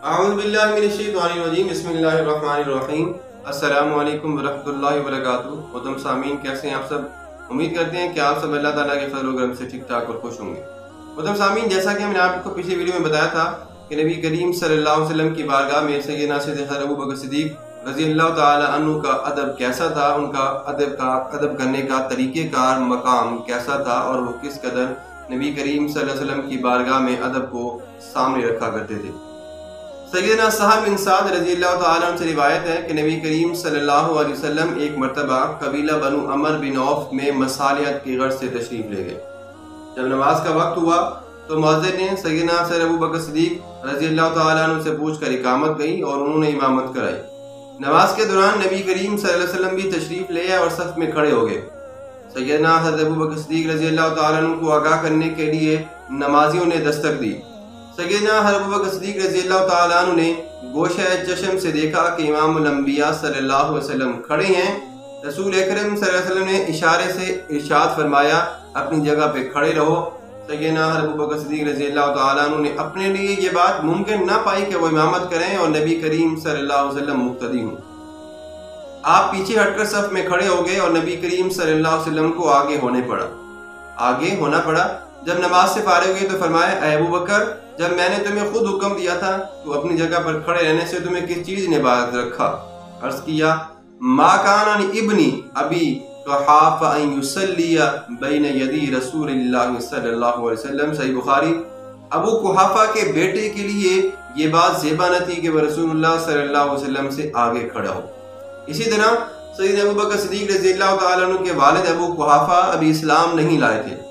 اعوذ باللہ من الشیطان الرجیم بسم اللہ الرحمن الرحیم السلام علیکم ورحمۃ اللہ وبرکاتہ۔ محترم سامعین، کیسے ہیں آپ سب؟ امید کرتے ہیں کہ آپ سب اللہ تعالیٰ کے فضل و کرم سے ٹھیک ٹھاک اور خوش ہوں گے۔ محترم سامعین، جیسا کہ ہم نے آپ کو پچھلی ویڈیو میں بتایا تھا کہ نبی کریم صلی اللہ علیہ وسلم کی بارگاہ میں سیدنا صدیق ابوبکر صدیق رضی اللہ تعالیٰ عنہ کا ادب کیسا تھا، ان کا ادب کرنے کا طریقہ کار مقام کیسا تھا، اور وہ کس قدر نبی کریم صلی اللہ علیہ وسلم کی بارگاہ میں ادب کو سامنے رکھا کرتے تھے۔ سیدنا سہل بن سعد رضی اللہ تعالیٰ عنہ سے روایت ہے کہ نبی کریم صلی اللہ علیہ وسلم ایک مرتبہ قبیلہ بنو عمر بن عوف میں مصالحت کی غرض سے تشریف لے گئے۔ جب نماز کا وقت ہوا تو مؤذن نے سیدنا ابوبکر صدیق رضی اللہ تعالیٰ عنہ سے پوچھ کر اقامت گئی اور انہوں نے امامت کرائی۔ نماز کے دوران نبی کریم صلی اللہ علیہ وسلم بھی تشریف لے آئے اور صف میں کھڑے ہو گئے۔ سیدنا ابوبکر صدیق رضی اللہ تعالیٰ عنہ کو آگاہ کرنے کے لیے نمازیوں نے دستک دی۔ سیدنا ابوبکر صدیق رضی اللہ تعالیٰ عنہ نے گوشہ چشم سے دیکھا کہ امام الانبیاء صلی اللہ علیہ وسلم کھڑے ہیں۔ رسول اکرم صلی اللہ علیہ وسلم نے اشارے سے ارشاد فرمایا، اپنی جگہ پہ کھڑے رہو۔ سیدنا ابوبکر صدیق رضی اللہ تعالیٰ عنہ نے اپنے لیے یہ بات ممکن نہ پائی کہ وہ امامت کریں اور نبی کریم صلی اللہ علیہ وسلم مقتدی ہوں۔ آپ پیچھے ہٹ کر صف میں کھڑے ہو گئے اور نبی کریم صلی اللہ علیہ وسلم کو آگے ہونا پڑا۔ جب نماز سے فارغ ہوئے تو فرمایا، اے ابوبکر، جب میں نے تمہیں خود حکم دیا تھا تو اپنی جگہ پر کھڑے رہنے سے تمہیں کس چیز نے باز رکھا؟ عرض کیا، ما کان ابنی ابی قحافہ ان یصلی بین یدی رسول اللہ صلی اللہ علیہ وسلم۔ صحیح بخاری۔ ابو قحافہ کے بیٹے کے لیے یہ بات زیبا نہ تھی کہ وہ رسول اللہ صلی اللہ علیہ وسلم سے آگے کھڑا ہو۔ اسی طرح سیدنا ابوبکر صدیق رضی اللہ تعالیٰ عنہ کے والد ابو قحافہ ابھی اسلام نہیں لائے تھے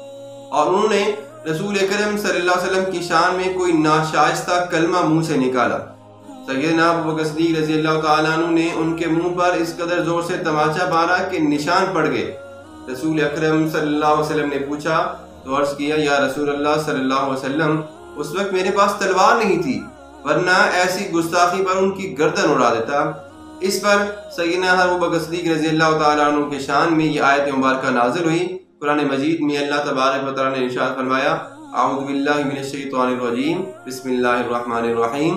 اور انہوں نے رسول اکرم صلی اللہ علیہ وسلم کی شان میں کوئی ناشائستہ کلمہ منہ سے نکالا۔ سیدنا ابوبکر صدیق رضی اللہ تعالیٰ عنہ نے ان کے منہ پر اس قدر زور سے تماچا مارا کہ نشان پڑ گئے۔ رسول اکرم صلی اللہ علیہ وسلم نے پوچھا تو عرض کیا، یا رسول اللہ صلی اللہ علیہ وسلم، اس وقت میرے پاس تلوار نہیں تھی، ورنہ ایسی گستاخی پر ان کی گردن اڑا دیتا۔ اس پر سیدنا ابوبکر صدیق رضی اللہ تعالیٰ عنہ کے شان میں یہ آیت مبارکہ نازل ہوئی۔ قرآن مجید میں اللہ تبارک و تعالیٰ نے ارشاد فرمایا، اعوذ باللہ من الشیطان الرجیم بسم اللہ الرحمن الرحیم،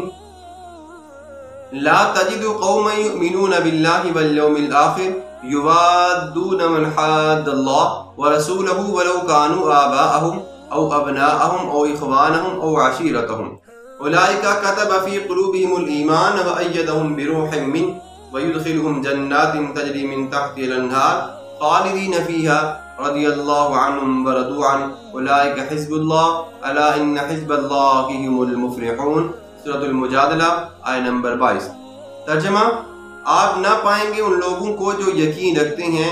لا تجد قوما یؤمنون باللہ والیوم الآخر یوادون من حاد اللہ ورسولہ ولو کانوا آباءہم او ابناءہم او اخوانہم او عشیرتہم اولئک کتب فی قلوبہم الایمان وأیدہم بروح منہ ویدخلہم جنات تجری من تحتها الانہار خالدین فیہا رضی اللہ عنہم ورضوا عنہ اولئک حزب اللہ الا ان حزب اللہ هم المفلحون۔ سورۃ المجادلہ آیت نمبر 22۔ ترجمہ، آپ نہ پائیں گے ان لوگوں کو جو یقین رکھتے ہیں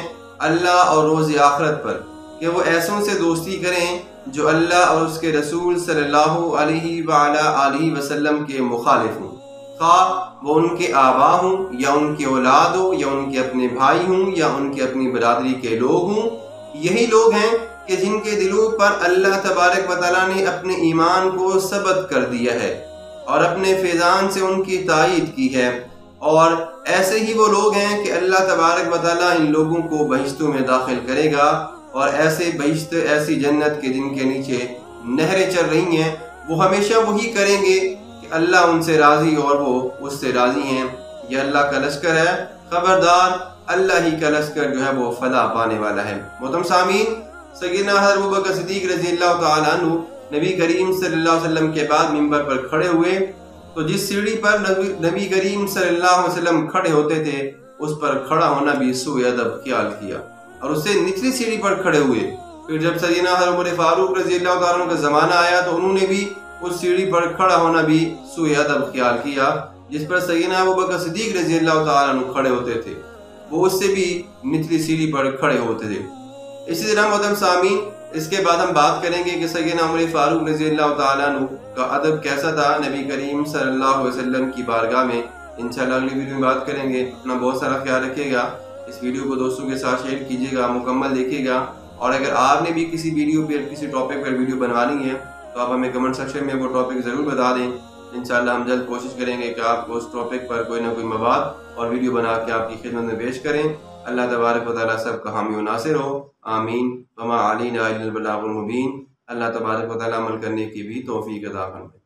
اللہ اور روز آخرت پر کہ وہ ایسوں سے دوستی کریں جو اللہ اور اس کے رسول صلی اللہ علیہ وآلہ وسلم کے مخالف ہوں، خواہ وہ ان کے آبا ہوں یا ان کی اولاد ہو یا ان کے اپنے بھائی ہوں یا ان کی اپنی برادری کے لوگ ہوں۔ یہی لوگ ہیں کہ جن کے دلوں پر اللہ تبارک و تعالیٰ نے اپنے ایمان کو ثبت کر دیا ہے اور اپنے فیضان سے ان کی تائید کی ہے، اور ایسے ہی وہ لوگ ہیں کہ اللہ تبارک و تعالیٰ ان لوگوں کو بہشتوں میں داخل کرے گا، اور ایسے بہشت، ایسی جنت کے جن کے نیچے نہریں چل رہی ہیں، وہ ہمیشہ وہی کریں گے کہ اللہ ان سے راضی اور وہ اس سے راضی ہیں۔ یہ اللہ کا لشکر ہے، خبردار، اللہ ہی کا لشکر جو ہے وہ فلاح پانے والا ہے۔ محترم سامعین، سیدنا ابوبکر صدیق رضی اللہ تعالیٰ عنہ نبی کریم صلی اللہ علیہ وسلم کے بعد منبر پر کھڑے ہوئے تو جس سیڑھی پر نبی کریم صلی اللہ علیہ وسلم کھڑے ہوتے تھے اس پر کھڑا ہونا بھی سوء ادب خیال کیا اور اس سے نچلی سیڑھی پر کھڑے ہوئے۔ پھر جب سیدنا عمر فاروق رضی اللہ تعالیٰ عنہ کا زمانہ آیا تو انہوں نے بھی اس سیڑھی پر کھڑا ہونا بھی سوء ادب خیال کیا جس پر سیدنا ابوبکر صدیق رضی اللہ تعالیٰ عنہ کھڑے ہوتے تھے، وہ اس سے بھی نچلی سیڑھی پر کھڑے ہوتے تھے۔ اسی طرح محترم سامعین، اس کے بعد ہم بات کریں گے کہ سیدنا عمر فاروق رضی اللہ تعالیٰ عنہ کا ادب کیسا تھا نبی کریم صلی اللہ علیہ وسلم کی بارگاہ میں۔ انشاءاللہ اگلی ویڈیو میں بات کریں گے۔ اپنا بہت سارا خیال رکھیے گا، اس ویڈیو کو دوستوں کے ساتھ شیئر کیجیے گا، مکمل دیکھیے گا، اور اگر آپ نے بھی کسی ویڈیو پر کسی ٹاپک پر ویڈیو بنوانی ہے تو آپ ہمیں کمنٹ سیکشن میں وہ ٹاپک ضرور بتا دیں۔ انشاءاللہ ہم جلد کوشش کریں گے کہ آپ کو اس ٹاپک پر کوئی نہ کوئی مواد اور ویڈیو بنا کے آپ کی خدمت میں پیش کریں۔ اللہ تبارک و تعالیٰ سب کا حامی و ناصر ہو، آمین۔ وما علینا الا البلاغ المبین۔ اللہ تبارک و تعالیٰ عمل کرنے کی بھی توفیق عطا فرمائے۔